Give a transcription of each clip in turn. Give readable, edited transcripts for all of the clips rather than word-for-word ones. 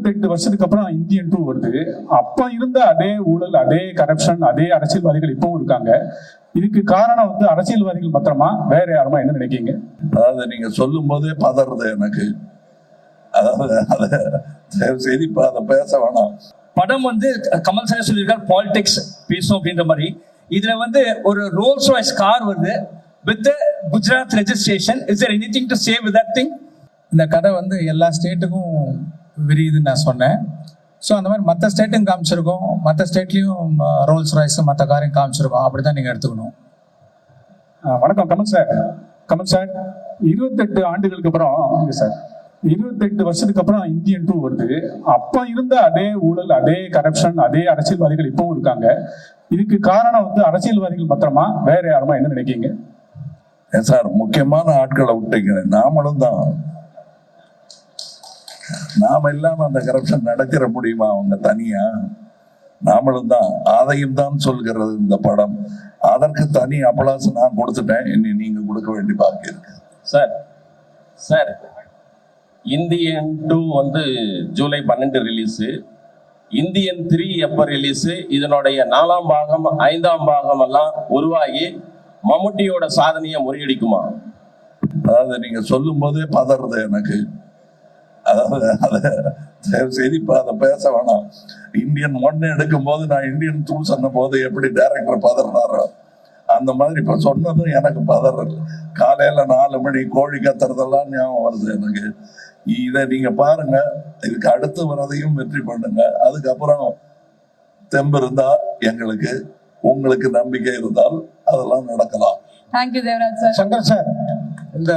28 வருஷத்துக்கு அப்புறம் இந்தியன் 2 வருது. அப்ப இருந்த அதே ஊழல், அதே கரப்ஷன், அதே அரசியல்வாதிகள் இப்பவும் இருக்காங்க. இதுக்கு காரணம் அரசியல்வாதிகள் மாத்திரமா, வேற யாருமா, என்ன நினைக்கீங்க? அதாவது நீங்க சொல்லும் போதே பதறது எனக்கு. அதாவது அதை செய்தி அதை பேச வேணாம். படம் கமல் சார் சொல்லியிருக்காரு, பாலிடிக்ஸ் பேசும் அப்படின்ற மாதிரி. இதுல ஒரு ரோல்ஸ் ராய்ஸ் கார் வருது with Gujarat registration. Is there anything to say with that thing? இந்த கதை எல்லா ஸ்டேட்டுக்கும் விரியுதுன்னு நான் சொன்னேன். ஸோ அந்த மாதிரி மற்ற ஸ்டேட்டும் காமிச்சிருக்கோம், மற்ற ஸ்டேட்லேயும் ரோல்ஸ் ராய்ஸ் மற்ற காரையும் காமிச்சிருக்கோம். அப்படி தான் நீங்கள் எடுத்துக்கணும். வணக்கம் கமல் சார். கமல் சார், 28 ஆண்டுகளுக்கு அப்புறம் சார் 28 வருஷத்துக்கு அப்புறம் இந்தியன் 2 வருது. அப்ப இருந்த அதே ஊழல், அதே கரப்ஷன், அதே அரசியல்வாதிகள் இப்பவும் இருக்காங்க. இதுக்கு காரணம் அரசியல்வாதிகள் மாத்திரமா, வேற யாருமா, என்ன நினைக்கீங்க? சார், முக்கியமான ஆட்களை விட்டீங்க. நாமளும் தான். நாம இல்லாம அந்த கரப்ஷன் நடக்கிற முடியுமா அவங்க தனியா? நாமளும் தான். அதையும் தான் சொல்கிறது இந்த படம். அதற்கு தனி அபலாசு நான் கொடுத்துட்டேன். இனி நீங்க கொடுக்க வேண்டி பாக்கி இருக்கு. Sir Indian 2 July 12 release. Indian 3 எப்ப ரிலீஸு? இதனுடைய 4ஆம் பாகம் 5ஆம் பாகம் எல்லாம் உருவாகி மம்முட்டியோட சாதனையை முறியடிக்குமா? அதாவது நீங்க சொல்லும் போதே பதறது எனக்கு. அதாவது அதை செய்தி அதை பேச வேணாம். இந்தியன் 1 எடுக்கும் போது நான் இந்தியன் 2 சொன்ன போது எப்படி டைரக்டர் பதறாரோ அந்த மாதிரி இப்ப சொன்னதும் எனக்கு பதறது. காலையில 4 மணி கோழி கத்துறதெல்லாம் ஞாபகம் வருது எனக்கு. இதை நீங்க பாருங்க. இதுக்கு அடுத்து வரதையும் வெற்றி பண்ணுங்க. அதுக்கப்புறம் தெம்பு இருந்தா எங்களுக்கு, உங்களுக்கு நம்பிக்கை இருந்தால் அதெல்லாம் நடக்கலாம். Thank you Devaraj sir. Shankar sir, இந்த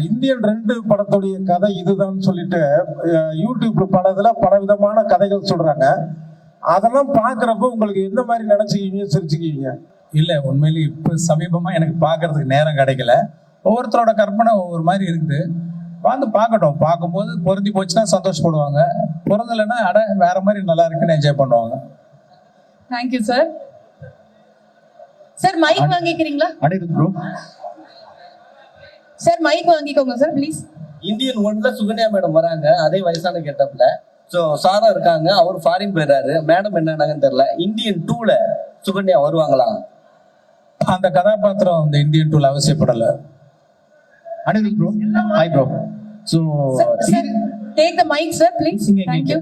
இந்தியன் 2 படத்துடைய கதை இதுதான் சொல்லிட்டு யூடியூப்ல பல விதமான கதைகள் சொல்றாங்க. அதெல்லாம் பாக்குறப்ப உங்களுக்கு எந்த மாதிரி நினைச்சுக்கீங்க, சிரிச்சுக்கீங்க? இல்ல, உண்மையிலே இப்ப சமீபமா எனக்கு பாக்குறதுக்கு நேரம் கிடைக்கல. ஒவ்வொருத்தரோட கற்பனை ஒவ்வொரு மாதிரி இருக்குது. பார்க்கட்டும். பார்க்கும்போது பொருந்தி போச்சுன்னா சந்தோஷப்படுவாங்க, பொருந்தலைன்னா வேற மாதிரி நல்லா இருக்குன்னு என்ஜாய் பண்ணுவாங்க. Thank you sir. சார் மைக் வாங்கிக்கிறீங்களா? அனிருத் ப்ரோ. சார் மைக் வாங்கிக்கோங்க சார் ப்ளீஸ். இந்தியன் 1ல சுகன்யா மேடம் வராங்க, அதே வயசான கெட்டப்ல. ஸோ சாரா இருக்காங்க, அவர் ஃபாரின் போயிடுறாரு. மேடம் என்னன்னாங்கன்னு தெரியல. இந்தியன் 2ல சுகன்யா வருவாங்களா? அந்த கதாபாத்திரம் இந்த இந்தியன் 2ல அவசியப்படல. Anirudh bro, hi bro. So take the mike sir please. Thank you.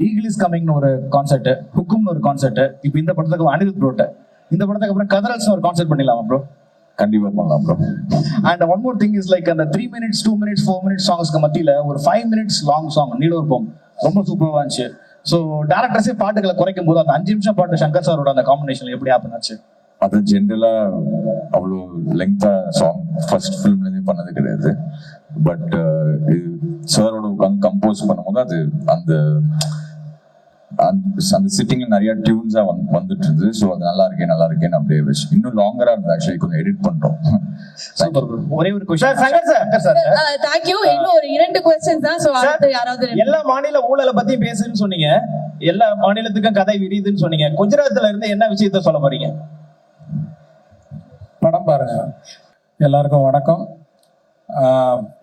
Eagle is கமிங்னு ஒரு கான்செர்ட், ஹுக்கும்னு ஒரு கான்செர்ட். இப்போ இந்த படத்துக்கு அனிருத் ப்ரோட்ட, இந்த படத்துக்கு அப்புறம் கதரல்ஸ்னு ஒரு கான்செர்ட் பண்ணிடலாமா ப்ரோ? கண்டிப்பா பண்ணலாம் bro. And one more thing is like அந்த 3 minutes 2 minutes 4 minutes சாங்ஸ்க்கு மத்தியில ஒரு 5 minutes லாங் சாங் நீலோர்பம் ரொம்ப சூப்பராக இருந்துச்சு. ஸோ டேரக்டர்ஸே பாட்டுகளை குறைக்கும் போது அந்த 5 நிமிஷம் பாட்டு சங்கர் சாரோட அந்த காம்பினேஷன் எப்படி ஹேப்பன் ஆச்சு? அது ஜென்ரலா அவ்வளோ லெங்தா சாங் ஃபர்ஸ்ட் ஃபிலிம்லேருந்தே பண்ணது கிடையாது. பட் சாரோட உட்காந்து கம்போஸ் பண்ணும்போது அது அந்த சிட்டிங்ல நிறைய டியூன்ஸா வந்துட்டு இருந்தது. ஸோ அது நல்லா இருக்கேன்னு அப்படியே வச்சு இன்னும் லாங்கரா இருந்து ஆக்சுவலி கொஞ்சம் எடிட் பண்றோம். ஒரே ஒரு क्वेश्चन சங்கர் சார். தேங்க்யூ. இன்னும் ஒரு 2 क्वेश्चंस தான். சோ அடுத்து யாராவது எல்லா மாநில ஊழலை பத்தி பேசுன்னு சொன்னீங்க, எல்லா மாநிலத்துக்கும் கதை விரியுதுன்னு சொன்னீங்க. குஜராத்ல இருந்து என்ன விஷயத்த சொல்ல போறீங்க? படம் பாருங்க. எல்லாருக்கும் வணக்கம்.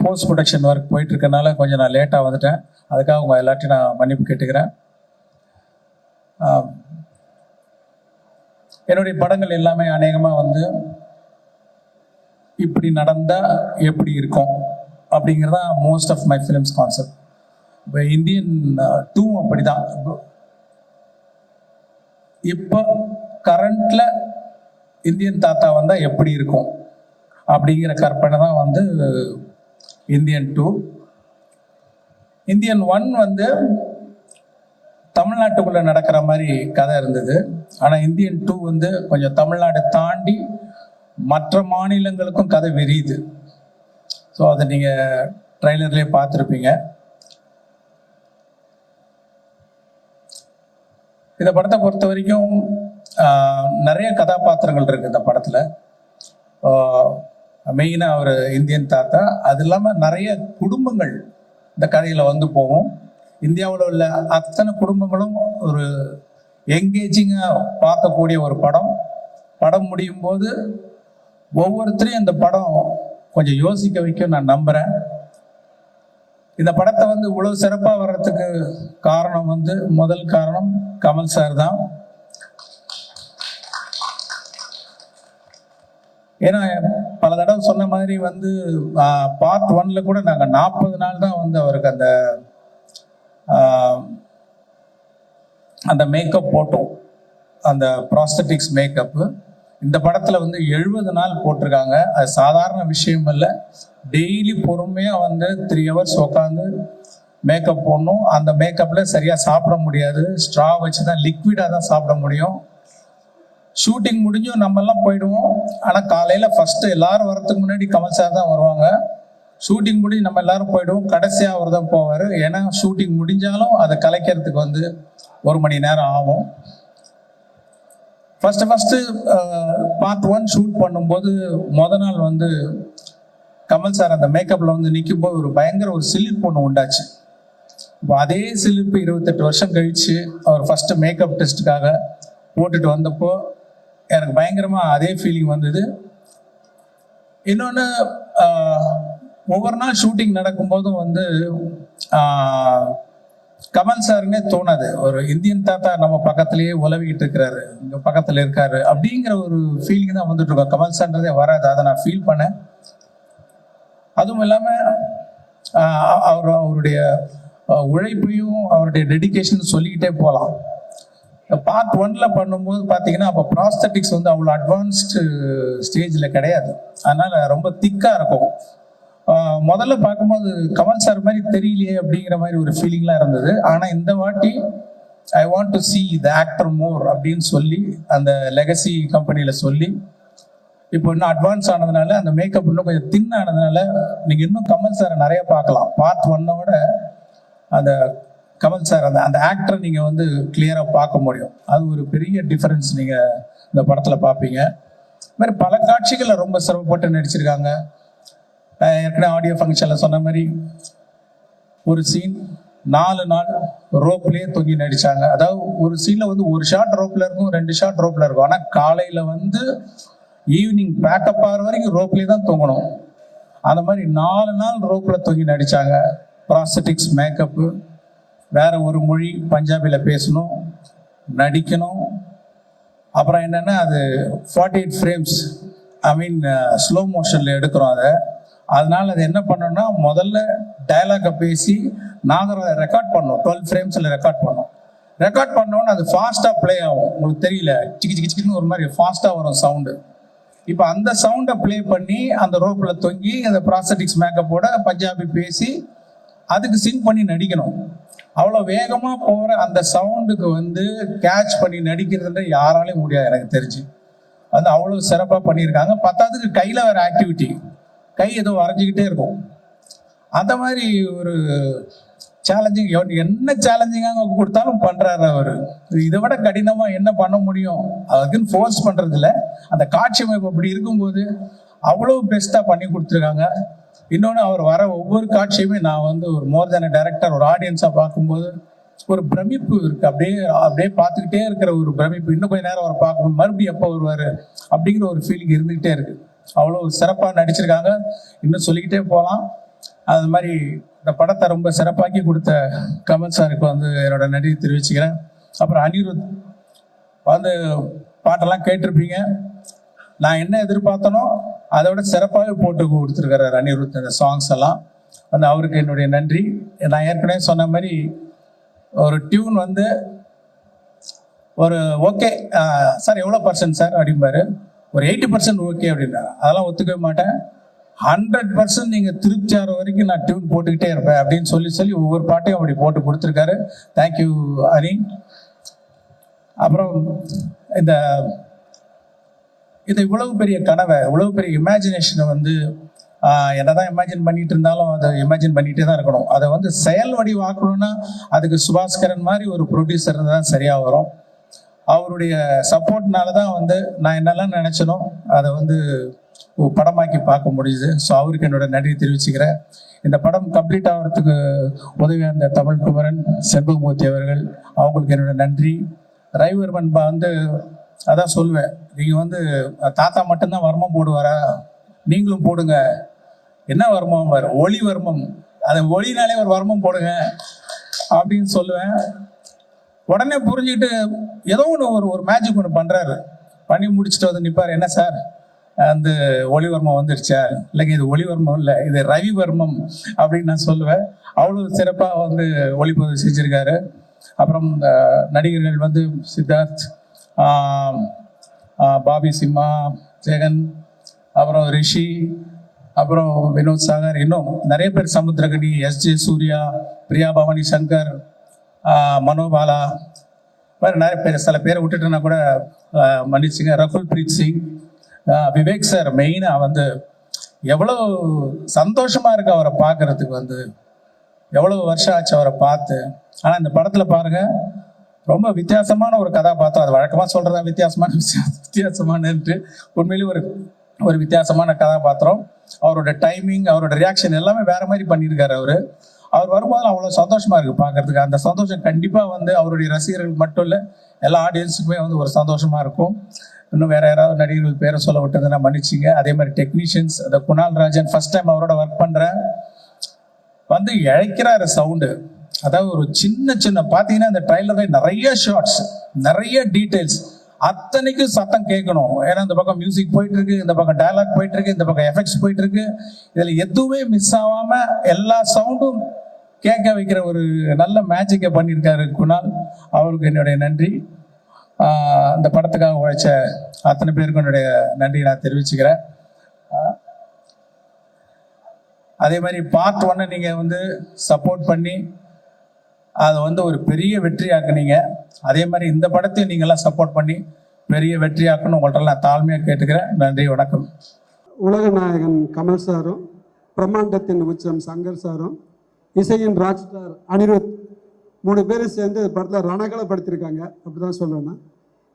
போஸ்ட் ப்ரொடக்ஷன் ஒர்க் போயிட்டு இருக்கனால கொஞ்சம் நான் லேட்டாக வந்துட்டேன். அதுக்காக உங்கள் எல்லாத்தையும் நான் மன்னிப்பு கேட்டுக்கிறேன். என்னுடைய படங்கள் எல்லாமே அநேகமாக இப்படி நடந்தால் எப்படி இருக்கும் அப்படிங்கிறதா most of my films concept. இப்போ இந்தியன் 2 அப்படி தான். இப்போ கரண்ட்ல இந்தியன் தாத்தா வந்தால் எப்படி இருக்கும் அப்படிங்கிற கற்பனை தான் இந்தியன் 2. இந்தியன் 1 தமிழ்நாட்டுக்குள்ள நடக்கிற மாதிரி கதை இருந்தது. ஆனால் இந்தியன் 2 கொஞ்சம் தமிழ்நாடு தாண்டி மற்ற மாநிலங்களுக்கும் கதை விரியுது. ஸோ அதை நீங்கள் ட்ரைலர்லேயே பார்த்துருப்பீங்க. இந்த படத்தை பொறுத்த வரைக்கும் நிறைய கதாபாத்திரங்கள் இருக்குது இந்த படத்தில். மெயினாக ஒரு இந்தியன் தாத்தா, அது இல்லாமல் நிறைய குடும்பங்கள் இந்த கதையில் போகும். இந்தியாவில் உள்ள அத்தனை குடும்பங்களும் ஒரு என்கேஜிங்காக பார்க்கக்கூடிய ஒரு படம். படம் முடியும் போது ஒவ்வொருத்தரையும் இந்த படம் கொஞ்சம் யோசிக்க வைக்கும் நான் நம்புகிறேன். இந்த படத்தை வந்து இவ்வளவு சிறப்பா வர்றதுக்கு காரணம் வந்து முதல் காரணம் கமல் சார் தான். ஏன்னா பல தடவை சொன்ன மாதிரி வந்து பார்ட் 1ல கூட நாங்கள் 40 நாள் தான் வந்து அவருக்கு அந்த மேக்கப் போட்டோம், அந்த ப்ராஸ்தட்டிக்ஸ் மேக்கப்பு. இந்த படத்தில் வந்து 70 நாள் போட்டிருக்காங்க. அது சாதாரண விஷயம் இல்லை. டெய்லி பொறுமையாக வந்து 3 hours உட்காந்து மேக்கப் போடணும். அந்த மேக்கப்பில் சரியாக சாப்பிட முடியாது, ஸ்ட்ரா வச்சு தான், லிக்விடாக தான் சாப்பிட முடியும். ஷூட்டிங் முடிஞ்சும் நம்ம எல்லாம் போயிடுவோம். ஆனால் காலையில் ஃபர்ஸ்ட் எல்லாரும் வரதுக்கு முன்னாடி கமல் சார் தான் வருவாங்க. ஷூட்டிங் முடிஞ்சு நம்ம எல்லாரும் போயிடுவோம், கடைசியாக அவர் தான் போவார். ஏன்னா ஷூட்டிங் முடிஞ்சாலும் அதை கலைக்கிறதுக்கு வந்து 1 மணி நேரம் ஆகும். ஃபர்ஸ்ட் பார்ட் 1 ஷூட் பண்ணும்போது நாள் வந்து கமல் சார் அந்த மேக்கப்ல வந்து நிற்கும் போது ஒரு பயங்கர ஒரு சிலிர்ப்பு ஒன்று உண்டாச்சு. இப்போ அதே சிலிர்ப்பு 28 வருஷம் கழிச்சு அவர் ஃபர்ஸ்ட் மேக்கப் டெஸ்ட்டுக்காக போட்டுட்டு வந்தப்போ எனக்கு பயங்கரமா அதே ஃபீலிங் வந்தது. இன்னொன்று, ஒவ்வொரு நாள் ஷூட்டிங் நடக்கும்போதும் வந்து கமல் சாருன்னே தோணாது. ஒரு இந்தியன் தாத்தா நம்ம பக்கத்திலேயே உலவிக்கிட்டு இருக்கிறாரு, இங்க பக்கத்துல இருக்காரு அப்படிங்கிற ஒரு ஃபீலிங் தான் வந்துட்டு இருக்கோம். கமல் சார்ன்றதே வராது, அதை நான் ஃபீல் பண்ணேன். அதுவும் இல்லாம அவருடைய உழைப்பையும் அவருடைய டெடிகேஷன் சொல்லிக்கிட்டே போகலாம். பார்ட் 1ல பண்ணும்போது பார்த்தீங்கன்னா அப்போ ப்ராஸ்தட்டிக்ஸ் வந்து அவ்வளோ அட்வான்ஸ்டு ஸ்டேஜில் கிடையாது, அதனால ரொம்ப திக்காக இருக்கும். முதல்ல பார்க்கும்போது கமல் சார் மாதிரி தெரியலையே அப்படிங்கிற மாதிரி ஒரு ஃபீலிங்லாம் இருந்தது. ஆனால் இந்த வாட்டி I want to see the actor more அப்படின்னு சொல்லி அந்த லெகசி கம்பெனியில் சொல்லி இப்போ இன்னும் அட்வான்ஸ் ஆனதுனால அந்த மேக்கப் இன்னும் கொஞ்சம் தின் ஆனதுனால நீங்கள் இன்னும் கமல் சாரை நிறைய பார்க்கலாம். பார்ட் 1ஓட அந்த கமல் சார் அந்த ஆக்டரை நீங்கள் வந்து கிளியராக பார்க்க முடியும். அது ஒரு பெரிய டிஃபரன்ஸ் நீங்கள் இந்த படத்தில் பார்ப்பீங்க. இது மாதிரி பல காட்சிகளில் ரொம்ப சிரமப்பட்டு நடிச்சிருக்காங்க. ஏற்கனவே ஆடியோ ஃபங்க்ஷனில் சொன்ன மாதிரி ஒரு சீன் 4 நாள் ரோப்லேயே தொங்கி நடித்தாங்க. அதாவது ஒரு சீனில் வந்து ஒரு ஷாட் ரோப்பில் இருக்கும், 2 ஷாட் ரோப்பில் இருக்கும். ஆனால் காலையில் வந்து ஈவினிங் பேக்கப் ஆகிற வரைக்கும் ரோப்லேயே தான் தொங்கணும். அந்த மாதிரி 4 நாள் ரோப்பில் தொங்கி நடித்தாங்க. ப்ராஸ்தட்டிக்ஸ் மேக்கப்பு, வேற ஒரு மொழி பஞ்சாபியில் பேசணும், நடிக்கணும். அப்புறம் என்னென்னா அது 48 frames, ஐ மீன் ஸ்லோ மோஷனில் எடுக்கிறோம் அதை. அதனால அது என்ன பண்ணோம்னா முதல்ல டயலாகை பேசி நாங்கள் அதை ரெக்கார்ட் பண்ணோம். 12 ஃப்ரேம்ஸில் ரெக்கார்ட் பண்ணோம். ரெக்கார்ட் பண்ணோன்னு அது ஃபாஸ்ட்டாக ப்ளே ஆகும். உங்களுக்கு தெரியல, சிக்கி சிக்கி சிக்கின்னு ஒரு மாதிரி ஃபாஸ்ட்டாக வரும் சவுண்டு. இப்போ அந்த சவுண்டை ப்ளே பண்ணி அந்த ரோப்பில் தொங்கி அந்த ப்ராஸ்தட்டிக்ஸ் மேக்கப்போட பஞ்சாபி பேசி அதுக்கு சிங் பண்ணி நடிக்கணும். அவ்வளோ வேகமாக போகிற அந்த சவுண்டுக்கு வந்து கேட்ச் பண்ணி நடிக்கிறதுன்ற யாராலையும் முடியாது எனக்கு தெரிஞ்சு. வந்து அவ்வளோ சிறப்பாக பண்ணியிருக்காங்க. பத்தாவதுக்கு கையில் வேறு ஆக்டிவிட்டி, கை ஏதோ வரைஞ்சிக்கிட்டே இருக்கும். அந்த மாதிரி ஒரு சேலஞ்சிங், என்ன சேலஞ்சிங்காக கொடுத்தாலும் பண்ணுறாரு அவர். இதை விட கடினமாக என்ன பண்ண முடியும், அதுக்குன்னு ஃபோர்ஸ் பண்ணுறதில்ல. அந்த காட்சி அமைப்பு அப்படி இருக்கும்போது அவ்வளோ பெஸ்ட்டாக பண்ணி கொடுத்துருக்காங்க. இன்னொன்று, அவர் வர ஒவ்வொரு காட்சியுமே நான் வந்து ஒரு மோர் தேன் டைரக்டர், ஒரு ஆடியன்ஸாக பார்க்கும்போது ஒரு பிரமிப்பு இருக்கு. அப்படியே பார்த்துக்கிட்டே இருக்கிற ஒரு பிரமிப்பு. இன்னும் கொஞ்சம் நேரம் அவர் பார்க்கணும், மறுபடியும் எப்போ வருவார் அப்படிங்கிற ஒரு ஃபீலிங் இருந்துகிட்டே இருக்கு. அவ்வளோ சிறப்பாக நடிச்சிருக்காங்க. இன்னும் சொல்லிக்கிட்டே போகலாம். அது மாதிரி இந்த படத்தை ரொம்ப சிறப்பாக்கி கொடுத்த கமல் சாருக்கு வந்து என்னோட நன்றி தெரிவிச்சுக்கிறேன். அப்புறம் அனிருத் வந்து பாட்டெல்லாம் கேட்டிருப்பீங்க. நான் என்ன எதிர்பார்த்தனோ அதை விட சிறப்பாகவே போட்டு கொடுத்துருக்கிறார் அனிருத் இந்த சாங்ஸ் எல்லாம். வந்து அவருக்கு என்னுடைய நன்றி. நான் ஏற்கனவே சொன்ன மாதிரி ஒரு டியூன் வந்து ஒரு ஓகே சார் எவ்வளோ % சார் அப்படிம்பாரு, ஒரு 80% ஓகே அப்படின்னா அதெல்லாம் ஒத்துக்கவே மாட்டேன். 100% நீங்கள் திருப்தி ஆகிற வரைக்கும் நான் டியூன் போட்டுக்கிட்டே இருப்பேன் அப்படின்னு சொல்லி ஒவ்வொரு பாட்டையும் அப்படி போட்டு கொடுத்துருக்காரு. தேங்க்யூ ஹரி. அப்புறம் இந்த இவ்வளவு பெரிய கனவை, இவ்வளவு பெரிய இமேஜினேஷனை வந்து என்னதான் இமேஜின் பண்ணிட்டு இருந்தாலும் அதை இமேஜின் பண்ணிகிட்டே தான் இருக்கணும். அதை வந்து செயல் வடிவாக்கணும்னா அதுக்கு சுபாஸ்கரன் மாதிரி ஒரு ப்ரொடியூசர் தான் சரியாக வரும். அவருடைய சப்போர்ட்னால தான் வந்து நான் என்னெல்லாம் நினச்சனோ அதை வந்து படமாக்கி பார்க்க முடியுது. ஸோ அவருக்கு என்னோட நன்றி தெரிவிச்சுக்கிறேன். இந்த படம் கம்ப்ளீட் ஆகிறதுக்கு உதவியாக இருந்த தமிழ்குமரன், செண்பகமூர்த்தி அவர்கள், அவங்களுக்கு என்னோட நன்றி. ரவிவர்மன் வந்து அதான் சொல்லுவேன், நீங்கள் வந்து தாத்தா மட்டும்தான் வர்மம் போடுவாரா, நீங்களும் போடுங்க. என்ன வர்மம்? ஒளி வர்மம். அதை ஒளினாலே ஒரு வர்மம் போடுங்க அப்படின்னு சொல்லுவேன். உடனே புரிஞ்சுக்கிட்டு ஏதோ ஒன்று ஒரு மேஜிக் ஒன்று பண்ணுறாரு. பண்ணி முடிச்சுட்டு வந்து நிற்பார், என்ன சார் அந்த ஒளிவர்மம் வந்துருச்சா? இல்லைங்க இது ஒளிவர்மம் இல்லை, இது ரவிவர்மம் அப்படின்னு நான் சொல்லுவேன். அவ்வளோ சிறப்பாக வந்து ஒளிப்பதிவு செஞ்சுருக்காரு. அப்புறம் நடிகர்கள் வந்து சித்தார்த், பாபி சிம்மா, ஜெகன், அப்புறம் ரிஷி, அப்புறம் வினோத் சாகர், இன்னும் நிறைய பேர், சமுத்திரகனி, எஸ்ஜே சூர்யா, பிரியா பவானி சங்கர், மனோபாலா, வேறு நிறைய பேர். சில பேரை விட்டுட்டுனா கூட மன்னிச்சுங்க. ரகுல் பிரீத் சிங், விவேக் சார் மெயினாக வந்து எவ்வளோ சந்தோஷமாக இருக்குது அவரை பார்க்குறதுக்கு. வந்து எவ்வளோ வருஷம் ஆச்சு அவரை பார்த்து. ஆனால் இந்த படத்தில் பாருங்கள், ரொம்ப வித்தியாசமான ஒரு கதாபாத்திரம். அது வழக்கமாக சொல்கிறதா வித்தியாசமானு உண்மையிலேயே ஒரு வித்தியாசமான கதாபாத்திரம். அவரோட டைமிங், அவரோட ரியாக்ஷன் எல்லாமே வேற மாதிரி பண்ணியிருக்காரு. அவர் வரும்போது அவ்வளோ சந்தோஷமா இருக்கு பார்க்கறதுக்கு. அந்த சந்தோஷம் கண்டிப்பாக வந்து அவருடைய ரசிகர்கள் மட்டும் இல்லை, எல்லா ஆடியன்ஸுக்குமே வந்து ஒரு சந்தோஷமா இருக்கும். இன்னும் வேற யாராவது நடிகர்கள் பேரை சொல்ல விட்டதுன்னா மன்னிச்சிங்க. அதே மாதிரி டெக்னீஷியன்ஸ், அந்த குணால் ராஜன் ஃபர்ஸ்ட் டைம் அவரோட ஒர்க் பண்ணுறேன், வந்து இழைக்கிறாரு சவுண்டு. அதாவது ஒரு சின்ன பார்த்தீங்கன்னா இந்த ட்ரைலரில் நிறைய ஷார்ட்ஸ், நிறைய டீட்டெயில்ஸ், அத்தனைக்கும் சத்தம் கேட்கணும். ஏன்னா இந்த பக்கம் மியூசிக் போயிட்டு இருக்கு, இந்த பக்கம் டயலாக் போயிட்டு இருக்கு, இந்த பக்கம் எஃபெக்ட்ஸ் போயிட்டு இருக்கு. இதுல எதுவுமே மிஸ் ஆகாம எல்லா சவுண்டும் கேட்க வைக்கிற ஒரு நல்ல மேஜிக்கை பண்ணியிருக்காரு குணால். அவருக்கு என்னுடைய நன்றி. இந்த படத்துக்காக உழைச்ச அத்தனை பேருக்கும் என்னுடைய நன்றி நான் தெரிவிச்சுக்கிறேன். அதே மாதிரி பார்ட் 1 நீங்க வந்து சப்போர்ட் பண்ணி அதை வந்து ஒரு பெரிய வெற்றியாக்குனீங்க. அதே மாதிரி இந்த படத்தையும் நீங்கள்லாம் சப்போர்ட் பண்ணி பெரிய வெற்றியாக்கணும் உங்கள்கிட்ட நான் தாழ்மையாக கேட்டுக்கிறேன். நன்றி, வணக்கம். உலக நாயகன் கமல் சாரும், பிரம்மாண்டத்தின் உச்சம் சங்கர் சாரும், இசையின் ராக் ஸ்டார் அனிருத், 3 பேரும் சேர்ந்து படத்தில் ரணகலப்படுத்தியிருக்காங்க. அப்படிதான் சொல்லணும்னா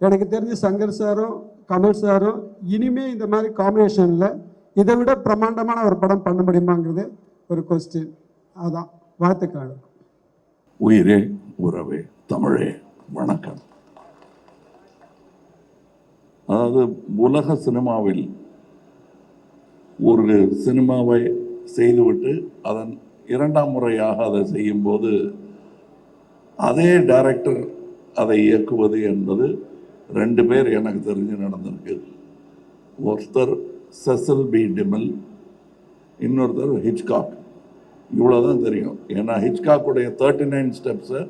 எனக்கு தெரிஞ்சு சங்கர் சாரும் கமல் சாரும் இனிமே இந்த மாதிரி காம்பினேஷனில் இதை விட பிரம்மாண்டமான ஒரு படம் பண்ண முடியுமாங்கிறது ஒரு கொஸ்டின். அதான் வாழ்த்துக்கள். உயிரே உறவே தமிழே வணக்கம். அதாவது உலக சினிமாவில் ஒரு சினிமாவை செய்துவிட்டு அதன் 2ஆம் முறையாக அதை செய்யும்போது அதே டைரக்டர் அதை இயக்குவது என்பது 2 பேர் எனக்கு தெரிஞ்சு நடந்திருக்கு. ஒருத்தர் செசில் பி டிமில், இன்னொருத்தர் ஹிச்காக். இவ்வளோதான் தெரியும். ஏன்னா ஹிச்காக்குடைய 39 ஸ்டெப்ஸை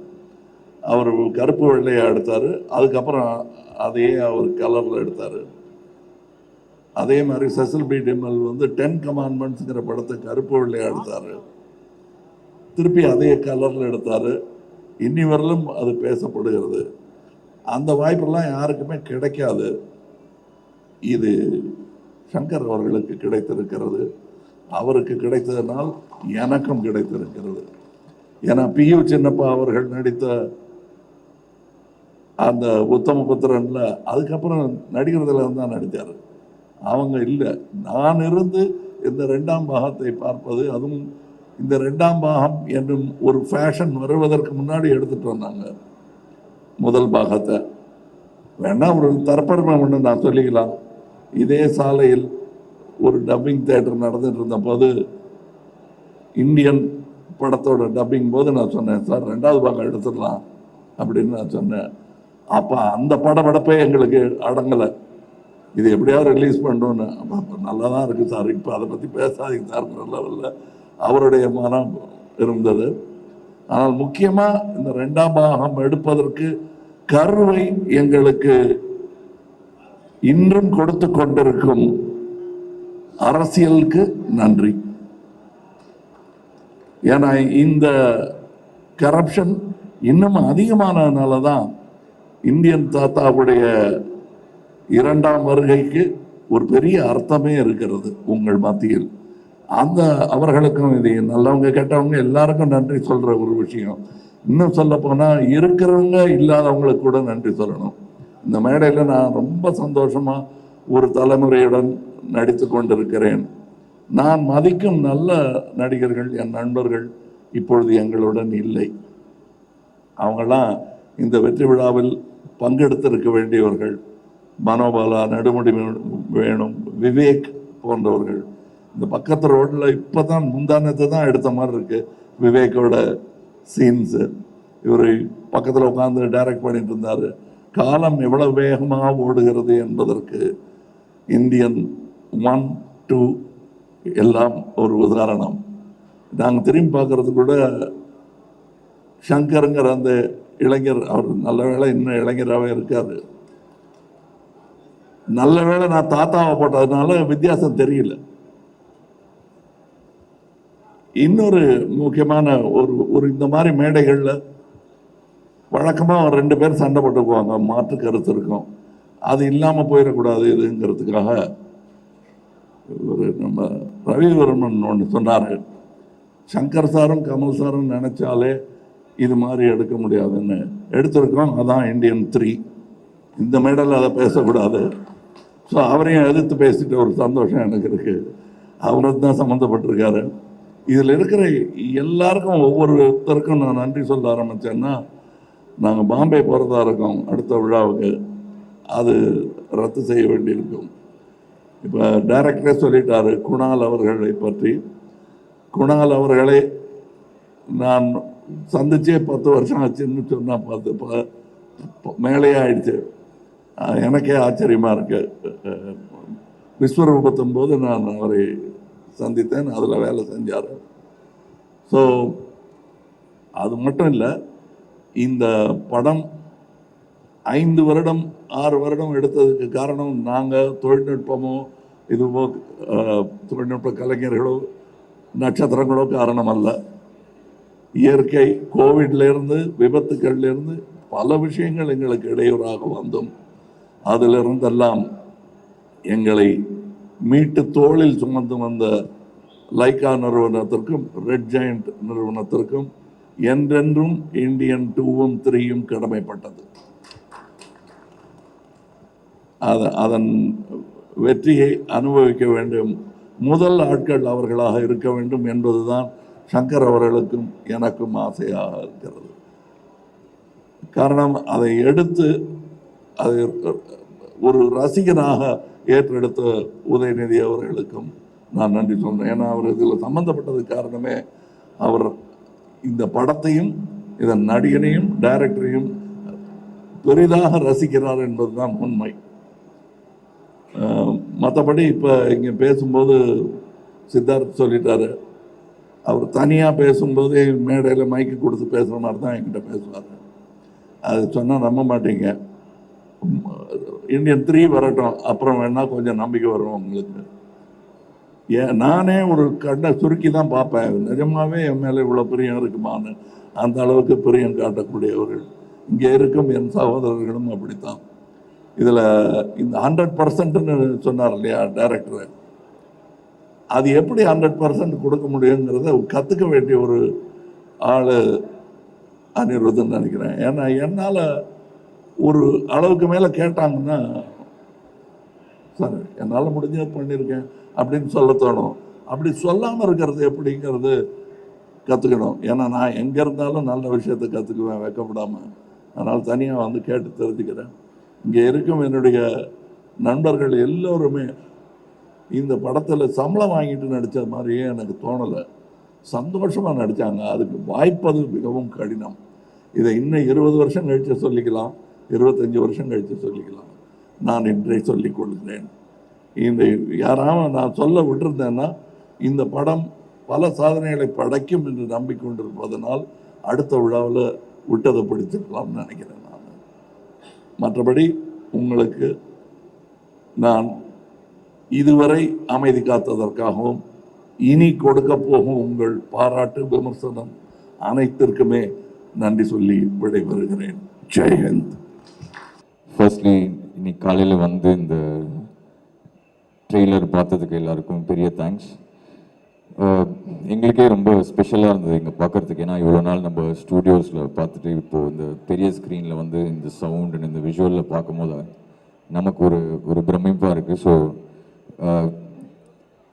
அவர் கருப்பு வெள்ளையை எடுத்தார், அதுக்கப்புறம் அதையே அவர் கலரில் எடுத்தார். அதே மாதிரி செசில் பி டிமில் வந்து 10 கமாண்ட்மெண்ட்ஸுங்கிற படத்தை கருப்பு வெள்ளையை எடுத்தார், திருப்பி அதே கலரில் எடுத்தார். இன்னி வரலும் அது பேசப்படுகிறது. அந்த வாய்ப்பெல்லாம் யாருக்குமே கிடைக்காது. இது சங்கர் அவர்களுக்கு கிடைத்திருக்கிறது. அவருக்கு கிடைத்ததனால் எனக்கும் கிடைத்திருக்கிறது. ஏன்னா பியு சின்னப்பா அவர்கள் நடித்த அந்த உத்தமபுத்திரன்ல அதுக்கப்புறம் நடிகர்களை தான் நடித்தார். அவங்க இல்லை, நான் இருந்து இந்த 2ஆம் பாகத்தை பார்ப்பது, அதுவும் இந்த 2ஆம் பாகம் என்னும் ஒரு ஃபேஷன் வருவதற்கு முன்னாடி எடுத்துட்டு வந்தாங்க முதல் பாகத்தை. வேணா ஒரு தரப்பெருமை ஒன்று நான் சொல்லிக்கலாம். இதே சாலையில் ஒரு டப்பிங் தியேட்டர் நடந்துட்டு இருந்த போது இந்தியன் படத்தோட டப்பிங் போது நான் சொன்னேன், சார் 2வது பாகம் எடுத்துடலாம் அப்படின்னு நான் சொன்னேன். அப்போ அந்த படப்படப்பே எங்களுக்கு அடங்கலை, இது எப்படியாவது ரிலீஸ் பண்ணணும்னு. அப்போ நல்லா தான் இருக்குது சார், இப்போ அதை பற்றி பேசாதீங்க சார்ங்கிற லெவலில் அவருடைய மனம் இருந்தது. ஆனால் முக்கியமாக இந்த 2ஆம் பாகம் எடுப்பதற்கு கருவை எங்களுக்கு இன்றும் கொடுத்து கொண்டிருக்கும் அரசியலுக்கு நன்றி. ஏன்னா இந்த கரப்ஷன் இன்னும் அதிகமானதுனால தான் இந்தியன் தாத்தாவுடைய 2ஆம் வருகைக்கு ஒரு பெரிய அர்த்தமே இருக்கிறது உங்கள் மத்தியில். அந்த அவர்களுக்கும் இது நல்லவங்க கெட்டவங்க எல்லாருக்கும் நன்றி சொல்ற ஒரு விஷயம். இன்னும் சொல்ல போனா இருக்கிறவங்க இல்லாதவங்களுக்கு கூட நன்றி சொல்லணும். இந்த மேடையில் நான் ரொம்ப சந்தோஷமா ஒரு தலைமுறையுடன் நடித்து கொண்டிருக்கிறேன். நான் மதிக்கும் நல்ல நடிகர்கள், என் நண்பர்கள் இப்பொழுது எங்களுடன் இல்லை. அவங்கெல்லாம் இந்த வெற்றி விழாவில் பங்கெடுத்திருக்க வேண்டியவர்கள். மனோபாலா, நடுமுடி வேணும், விவேக் போன்றவர்கள் இந்த பக்கத்து ரோட்ல இப்பதான் முந்தானத்தை தான் எடுத்த மாதிரி இருக்கு விவேக்கோட சீன்ஸ். இவர் பக்கத்தில் உட்காந்து டைரக்ட் பண்ணிட்டு இருந்தாரு. காலம் எவ்வளவு வேகமாக ஓடுகிறது என்பதற்கு இந்தியன் 1, 2 எல்லாம் ஒரு உதாரணம். நாங்கள் திரும்பி பார்க்கறது கூட சங்கருங்கிற அந்த இளைஞர், அவர் நல்ல வேளை இன்னும் இளைஞராகவே இருக்காரு. நல்ல வேளை நான் தாத்தாவை போட்டதுனால வித்தியாசம் தெரியல. இன்னொரு முக்கியமான ஒரு இந்த மாதிரி மேடைகளில் வழக்கமாக 2 பேர் சண்டை போட்டுக்குவாங்க, மாற்று கருத்து இருக்கும். அது இல்லாமல் போயிடக்கூடாது இதுங்கிறதுக்காக நம்ம ரவிவர்மன் ஒன்று சொன்னார், சங்கர் சாரும் கமல் சாரும் நினைச்சாலே இது மாதிரி எடுக்க முடியாதுன்னு எடுத்திருக்கோம். அதான் இந்தியன் 3. இந்த மேடையில் அதை பேசக்கூடாது. ஸோ அவரையும் எதிர்த்து பேசிட்டு ஒரு சந்தோஷம் எனக்கு இருக்கு. அவருக்கு தான் சம்மந்தப்பட்டிருக்காரு. இதில் இருக்கிற எல்லாருக்கும் ஒவ்வொருத்தருக்கும் நான் நன்றி சொல்ல ஆரம்பித்தேன்னா, நாங்கள் பாம்பே போகிறதா இருக்கோம் அடுத்த விழாவுக்கு. அது ரத்து செய்ய வேண்டியிருக்கும். இப்போ டைரக்டரே சொல்லிட்டாரு குணால் அவர்களை பற்றி. குணால் அவர்களை நான் சந்திச்சே 10 வருஷம் ஆச்சுன்னு சொன்னால் 10 மேலே ஆயிடுச்சு. எனக்கே ஆச்சரியமாக இருக்கு. விஸ்வரூபத்தும் போது நான் அவரை சந்தித்தேன், அதில் வேலை செஞ்சார். ஸோ அது மட்டும் இல்லை, இந்த படம் 5 வருடம் 6 வருடம் எடுத்ததுக்கு காரணம் நாங்கள் தொழில்நுட்பமோ இதுவோ தொழில்நுட்ப கலைஞர்களோ நட்சத்திரங்களோ காரணம் அல்ல. இயற்கை, கோவிட்லேருந்து விபத்துக்கள்லேருந்து பல விஷயங்கள் எங்களுக்கு இடையூறாக வந்தும் அதிலிருந்தெல்லாம் எங்களை மீட்டு தோளில் சுமந்து வந்த லைக்கா நிறுவனத்திற்கும் ரெட் ஜெயண்ட் நிறுவனத்திற்கும் என்றென்றும் இந்தியன் 2ம் 3யும் கடமைப்பட்டது. அதன் வெற்றியை அனுபவிக்க வேண்டும், முதல் ஆட்கள் அவர்களாக இருக்க வேண்டும் என்பதுதான் சங்கர் அவர்களுக்கும் எனக்கும் ஆசையாக இருக்கிறது. காரணம், அதை எடுத்து அதை ஒரு ரசிகனாக ஏற்றெடுத்த உதயநிதி அவர்களுக்கும் நான் நன்றி சொல்றேன். ஏன்னா அவர் இதில் சம்பந்தப்பட்டது காரணமே அவர் இந்த படத்தையும் இதன் நடிகனையும் டைரக்டரையும் பெரிதாக ரசிக்கிறார் என்பதுதான் உண்மை. மற்றபடி இப்போ இங்கே பேசும்போது சித்தார்த் சொல்லிட்டாரு, அவர் தனியாக பேசும்போதே மேடையில் மைக்கு கொடுத்து பேசுகிற மாதிரி தான் என்கிட்ட பேசுவார். அது சொன்னால் நம்ப மாட்டீங்க. இந்தியன் 3 வரட்டும், அப்புறம் வேணால் கொஞ்சம் நம்பிக்கை வரும் உங்களுக்கு. நானே ஒரு கண்ணை சுருக்கி தான் பார்ப்பேன், நிஜமாவே என் மேலே இவ்வளோ பிரியம் இருக்குமான்னு. அந்த அளவுக்கு பிரியம் காட்டக்கூடியவர்கள் இங்கே இருக்கும் என் சகோதரர்களும் அப்படித்தான். இதில் இந்த 100%ன்னு சொன்னார் இல்லையா டைரக்டர், அது எப்படி 100% கொடுக்க முடியுங்கிறத கற்றுக்க வேண்டிய ஒரு ஆள் அனிருத்துன்னு நினைக்கிறேன். ஏன்னா என்னால் ஒரு அளவுக்கு மேலே கேட்டாங்கன்னா, சார் என்னால் முடிஞ்சதை பண்ணியிருக்கேன் அப்படின்னு சொல்ல தோணும். அப்படி சொல்லாமல் இருக்கிறது எப்படிங்கிறது கற்றுக்கணும். ஏன்னா நான் எங்கே இருந்தாலும் நல்ல விஷயத்தை கற்றுக்குவேன் வெக்கப்படாமல். அதனால் தனியாக வந்து கேட்டு தெரிஞ்சுக்கிறேன். இங்கே இருக்கும் என்னுடைய நண்பர்கள் எல்லோருமே இந்த படத்தில் சம்பளம் வாங்கிட்டு நடித்த மாதிரியே எனக்கு தோணலை. சந்தோஷமாக நடித்தாங்க. அதுக்கு வாய்ப்பது மிகவும் கடினம். இதை இன்னும் 20 வருஷம் கழித்து சொல்லிக்கலாம், 25 வருஷம் கழித்து சொல்லிக்கலாம். நான் இன்றை சொல்லிக் கொள்கிறேன். இந்த யாராவது நான் சொல்ல விட்டுருந்தேன்னா, இந்த படம் பல சாதனைகளை படைக்கும் என்று நம்பிக்கொண்டிருப்பதனால் அடுத்த விழாவில் விட்டதை பிடிச்சிருக்கலாம்னு நினைக்கிறேன் நான். மற்றபடி உங்களுக்கு நான் இதுவரை அமைதி காத்ததற்காகவும் இனி கொடுக்க போகும் உங்கள் பாராட்டு விமர்சனம் அனைத்திற்குமே நன்றி சொல்லி விடைபெறுகிறேன். ஜெயஹிந்த். ஃபர்ஸ்ட்லி இன்னைக்கு காலையில் வந்து இந்த ட்ரெய்லர் பார்த்ததுக்கு எல்லாருக்கும் பெரிய தேங்க்ஸ். எங்களுக்கே ரொம்ப ஸ்பெஷலாக இருந்தது இங்கே பார்க்குறதுக்கு. ஏன்னா இவ்வளோ நாள் நம்ம ஸ்டூடியோஸில் பார்த்துட்டு இப்போது இந்த பெரிய ஸ்க்ரீனில் வந்து இந்த சவுண்ட் அண்ட் இந்த விஷுவலில் பார்க்கும்போது நமக்கு ஒரு பிரமிப்பாக இருக்குது. ஸோ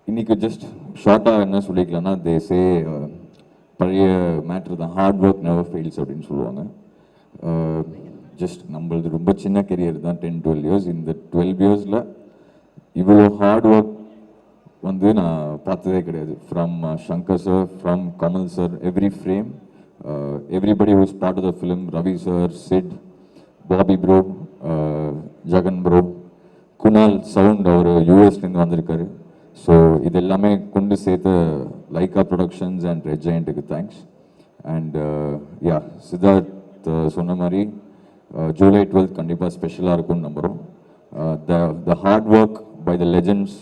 இன்றைக்கி ஜஸ்ட் ஷார்ட்டாக என்ன சொல்லிக்கலாம்னா, தேசே பழைய மேட்ரு தான், ஹார்ட் ஒர்க் நெவர் ஃபெயில்ஸ் அப்படின்னு சொல்லுவாங்க. ஜஸ்ட் நம்மளது ரொம்ப சின்ன கெரியர் தான், 10-12 இயர்ஸ். இந்த 12 இயர்ஸில் இவ்வளோ ஹார்ட் ஒர்க் வந்து நான் பார்த்ததே கிடையாது. From Shankar sir, from Kamal sir, every frame, everybody who's part of the film, Ravi sir, Sid, Bobby bro, Jagan bro, Kunal sound அவர் யூஎஸ்லேருந்து வந்திருக்காரு. ஸோ இது எல்லாமே கொண்டு சேர்த்த லைகா ப்ரொடக்ஷன்ஸ் அண்ட் ரெட் ஜெயண்ட்டுக்கு தேங்க்ஸ். அண்ட் யா, சித்தார்த் சொன்ன மாதிரி ஜூலை 12th கண்டிப்பாக ஸ்பெஷலாக இருக்கும்னு நம்புகிறோம். The hard work by the legends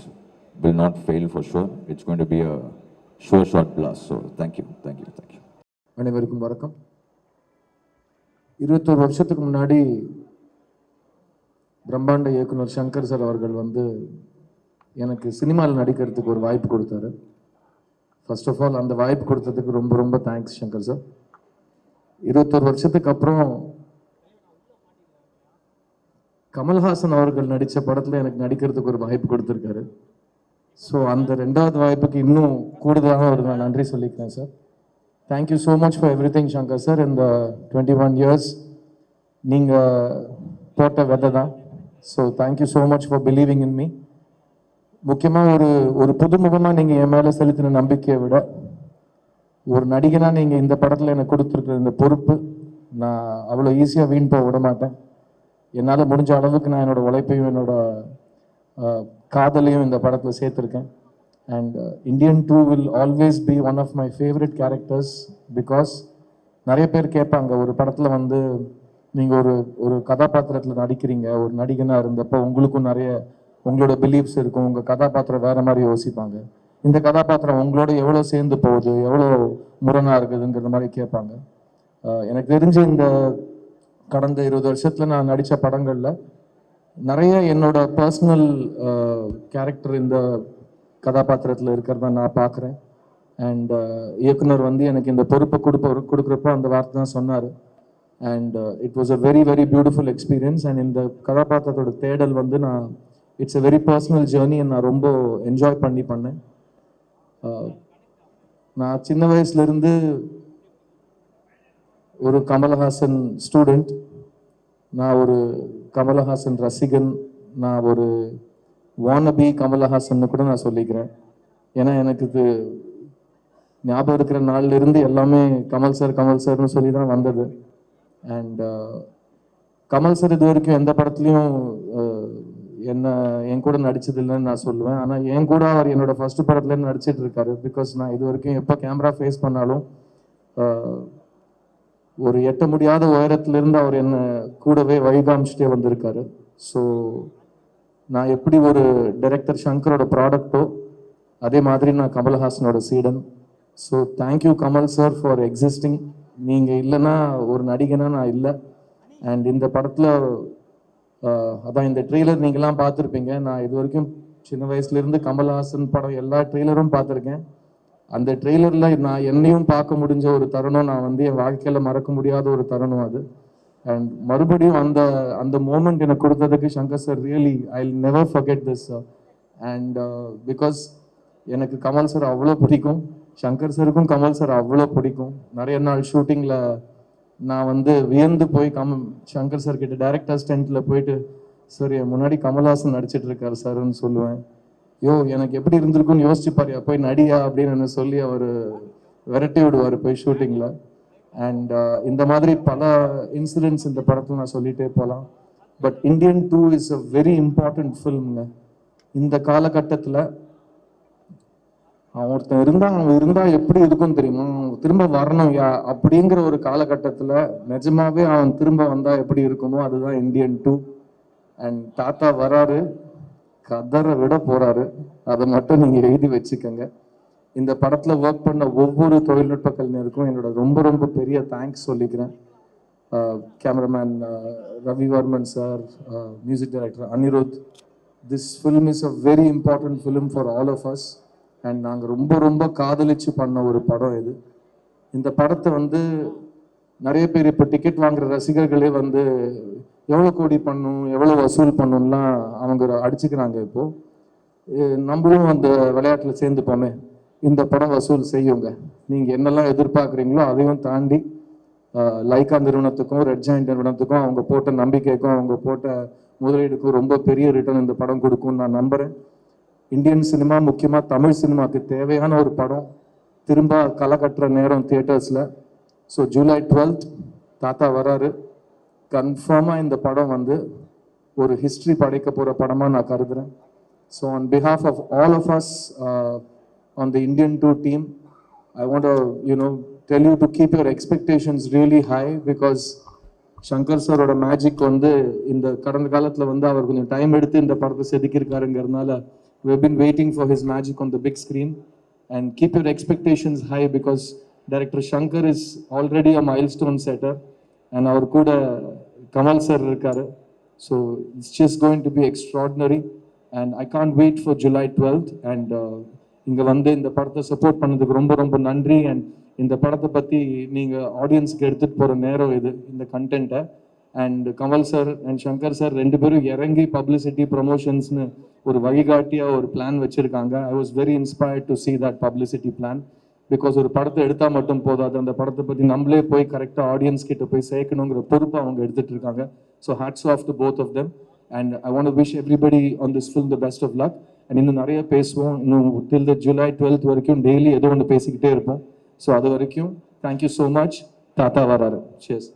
will not fail for sure. It's going to be a sure shot blast. So thank you. அனைவருக்கும் வணக்கம். 21 வருஷத்துக்கு முன்னாடி பிரம்மாண்ட இயக்குனர் சங்கர் சார் அவர்கள் வந்து எனக்கு சினிமாவில் நடிக்கிறதுக்கு ஒரு வாய்ப்பு கொடுத்தாரு. ஃபர்ஸ்ட் ஆஃப் ஆல் அந்த வாய்ப்பு கொடுத்ததுக்கு ரொம்ப ரொம்ப தேங்க்ஸ் சங்கர் சார். 21 வருஷத்துக்கு அப்புறம் கமல்ஹாசன் அவர்கள் நடித்த படத்தில் எனக்கு நடிக்கிறதுக்கு ஒரு வாய்ப்பு கொடுத்துருக்காரு. ஸோ அந்த 2வது வாய்ப்புக்கு இன்னும் கூடுதலாக ஒரு நான் நன்றி சொல்லிக்கிறேன் sir. Thank you so much for every thing Shankar sir. இந்த 21 years நீங்கள் போட்ட விதை தான். So thank you so much for believing in me. முக்கியமாக ஒரு புதுமுகமாக நீங்கள் என் மேலே செலுத்தின நம்பிக்கையை விட ஒரு நடிகனாக நீங்கள் இந்த படத்தில் எனக்கு கொடுத்துருக்குற இந்த பொறுப்பு நான் அவ்வளோ ஈஸியாக வீண் போக விட மாட்டேன். என்னால் முடிஞ்ச அளவுக்கு நான் என்னோடய உழைப்பையும் என்னோட காதலையும் இந்த படத்தில் சேர்த்துருக்கேன். And Indian 2 will always be one of my favourite characters. Because நிறைய பேர் கேட்பாங்க, ஒரு படத்தில் வந்து நீங்கள் ஒரு கதாபாத்திரத்தில் நடிக்கிறீங்க, ஒரு நடிகனாக இருந்தப்போ உங்களுக்கும் நிறைய உங்களோட பிலீஃப்ஸ் இருக்கும், உங்கள் கதாபாத்திரம் வேறு மாதிரி யோசிப்பாங்க, இந்த கதாபாத்திரம் உங்களோட எவ்வளோ சேர்ந்து போகுது, எவ்வளோ முரணாக இருக்குதுங்கிற மாதிரி கேட்பாங்க. எனக்கு தெரிஞ்ச இந்த கடந்த 20 வருஷத்தில் நான் நடித்த படங்களில் நிறைய என்னோட பர்சனல் கேரக்டர் இந்த கதாபாத்திரத்தில் இருக்கிறத நான் பார்க்குறேன். அண்ட் இயக்குனர் வந்து எனக்கு இந்த பொறுப்பை கொடுக்குறப்போ அந்த வார்த்தை தான் சொன்னார். And it was a very very beautiful experience. And இந்த கதாபாத்திரத்தோட தேடல் வந்து it's a very personal journey. நான் ரொம்ப என்ஜாய் பண்ணேன். நான் சின்ன வயசுலேருந்து ஒரு கமல்ஹாசன் ஸ்டூடெண்ட், நான் ஒரு கமல்ஹாசன் ரசிகன், நான் ஒரு வானபி கமல்ஹாசன் கூட நான் சொல்லிக்கிறேன். ஏன்னா எனக்கு இது ஞாபகம் இருக்கிற நாள்லேருந்து எல்லாமே கமல் சார்னு சொல்லி தான் வந்தது. அண்ட் கமல் சார் இது வரைக்கும் எந்த படத்துலையும் என் கூட நடிச்சதில்லைன்னு நான் சொல்லுவேன். ஆனால் என் கூட அவர் என்னோட ஃபர்ஸ்ட் படத்துலேருந்து நடிச்சிட்டு இருக்காரு. பிகாஸ் நான் இது வரைக்கும் எப்போ கேமரா ஃபேஸ் பண்ணாலும் ஒரு எட்ட முடியாத உயரத்திலிருந்து அவர் என்னை கூடவே வழிகாமிச்சிட்டே வந்திருக்காரு. ஸோ நான் எப்படி ஒரு டைரக்டர் சங்கரோட ப்ராடக்டோ அதே மாதிரி நான் கமல்ஹாசனோட சீடன். So thank you Kamal sir for existing. நீங்கள் இல்லைன்னா ஒரு நடிகனா நான் இல்லை. அண்ட் இந்த படத்தில் அதான் இந்த ட்ரெய்லர் நீங்களாம் பார்த்துருப்பீங்க. நான் இது வரைக்கும் சின்ன வயசுலேருந்து கமல்ஹாசன் படம் எல்லா ட்ரெய்லரும் பார்த்துருக்கேன். அந்த ட்ரெய்லரில் நான் என்னையும் பார்க்க முடிஞ்ச ஒரு தருணம், நான் வந்து என் வாழ்க்கையில் மறக்க முடியாத ஒரு தருணம் அது. அண்ட் மறுபடியும் அந்த மோமெண்ட் எனக்கு கொடுத்ததுக்கு Shankar sir really I will never forget this. And because எனக்கு கமல் சார் அவ்வளோ பிடிக்கும், சங்கர் சாருக்கும் கமல் சார் அவ்வளோ பிடிக்கும். நிறைய நாள் ஷூட்டிங்கில் நான் வந்து வியந்து போய் சங்கர் சார் கிட்ட டைரக்டர் ஸ்டென்ட்டில் போயிட்டு, சார் என் முன்னாடி கமல்ஹாசன் நடிச்சிட்டு இருக்காரு சார்ன்னு சொல்லுவேன். எனக்கு எப்படி இருந்திருக்குன்னு யோசிச்சு பாரியா, போய் நடியா அப்படின்னு சொல்லி அவர் விரட்டி விடுவார் போய் ஷூட்டிங்கில். அண்ட் இந்த மாதிரி பல இன்சிடென்ட்ஸ் இந்த படத்தில் நான் சொல்லிகிட்டே போகலாம். But Indian 2 is a very important ஃபில்ம்ங்க. இந்த காலகட்டத்தில் அவன் இருந்தால் எப்படி இருக்கும் தெரியுமா, திரும்ப வரணும் அப்படிங்கிற ஒரு காலகட்டத்தில் நிஜமாவே அவன் திரும்ப வந்தால் எப்படி இருக்குமோ அதுதான் இந்தியன் 2. அண்ட் தாத்தா வராரு, கதரை விட போறாரு, அதை மட்டும் நீங்க எழுதி வச்சுக்கோங்க. இந்த படத்துல ஒர்க் பண்ண ஒவ்வொரு தொழில்நுட்ப கலைஞருக்கும் என்னோட ரொம்ப ரொம்ப பெரிய தேங்க்ஸ் சொல்லிக்கிறேன். Cameraman Ravivarman sir, music director Anirudh. This film is a very important film for all of us. And நாங்கள் ரொம்ப ரொம்ப காதலிச்சு பண்ண ஒரு படம் இது. இந்த படத்தை வந்து நிறைய பேர் இப்போ டிக்கெட் வாங்குற ரசிகர்களே வந்து எவ்வளோ கோடி பண்ணும், எவ்வளோ வசூல் பண்ணும்லாம் அவங்க அடிச்சுக்கிறாங்க. இப்போது நம்மளும் அந்த விளையாட்டில் சேர்ந்துப்போமே, இந்த படம் வசூல் செய்யுங்க. நீங்கள் என்னெல்லாம் எதிர்பார்க்குறீங்களோ அதையும் தாண்டி லைகா நிறுவனத்துக்கும் ரெட் ஜாயிண்ட் நிறுவனத்துக்கும் அவங்க போட்ட நம்பிக்கைக்கும் அவங்க போட்ட முதலீடுக்கும் ரொம்ப பெரிய ரிட்டர்ன் இந்த படம் கொடுக்கும்னு நான் நம்புகிறேன். இந்தியன் சினிமா முக்கியமாக தமிழ் சினிமாவுக்கு தேவையான ஒரு படம் திரும்ப களை கட்டுற நேரம் தியேட்டர்ஸில். ஸோ ஜூலை 12th தாத்தா வராரு. கன்ஃபார்மாக இந்த படம் வந்து ஒரு ஹிஸ்ட்ரி படைக்க போகிற படமாக நான் கருதுகிறேன். So on behalf of all of us on the Indian 2 team, I want to, tell you to keep your expectations really high because Shankar சாரோட மேஜிக் வந்து இந்த கடந்த காலத்தில் வந்து அவர் கொஞ்சம் டைம் எடுத்து இந்த படத்தை செதுக்கியிருக்காருங்கிறதுனால we've been waiting for his magic on the big screen, and keep your expectations high because director Shankar is already a milestone setter and அவர் கூட கமல் சார் இருக்காரு. So it's just going to be extraordinary and I can't wait for July 12th. And இங்கே வந்து இந்த படத்தை support பண்ணதுக்கு ரொம்ப ரொம்ப நன்றி. அண்ட் இந்த படத்தை பற்றி நீங்கள் ஆடியன்ஸ்க்கு எடுத்துகிட்டு போகிற நேரம் இது, இந்த கண்டென்ட்டை. And Kamal sir and Shankar sir 2 பேரும் இறங்கி பப்ளிசிட்டி ப்ரொமோஷன்ஸ்னு ஒரு வழிகாட்டியாக ஒரு பிளான் வச்சுருக்காங்க. I was very inspired to see that publicity plan because ஒரு படத்தை எடுத்தால் மட்டும் போதாது, அந்த படத்தை பற்றி நம்மளே போய் கரெக்டாக ஆடியன்ஸ் கிட்ட போய் சேர்க்கணுங்கிற பொறுப்பை அவங்க எடுத்துகிட்டு இருக்காங்க. So hats off to both of them and I want to wish everybody on this film the best of luck. And இன்னும் நிறைய பேசுவோம், இன்னும் till the July 12th வரைக்கும் டெய்லி ஏதோ ஒன்று பேசிக்கிட்டே இருப்போம். ஸோ அது வரைக்கும் தேங்க்யூ ஸோ மச். தாத்தா வராரு. Cheers.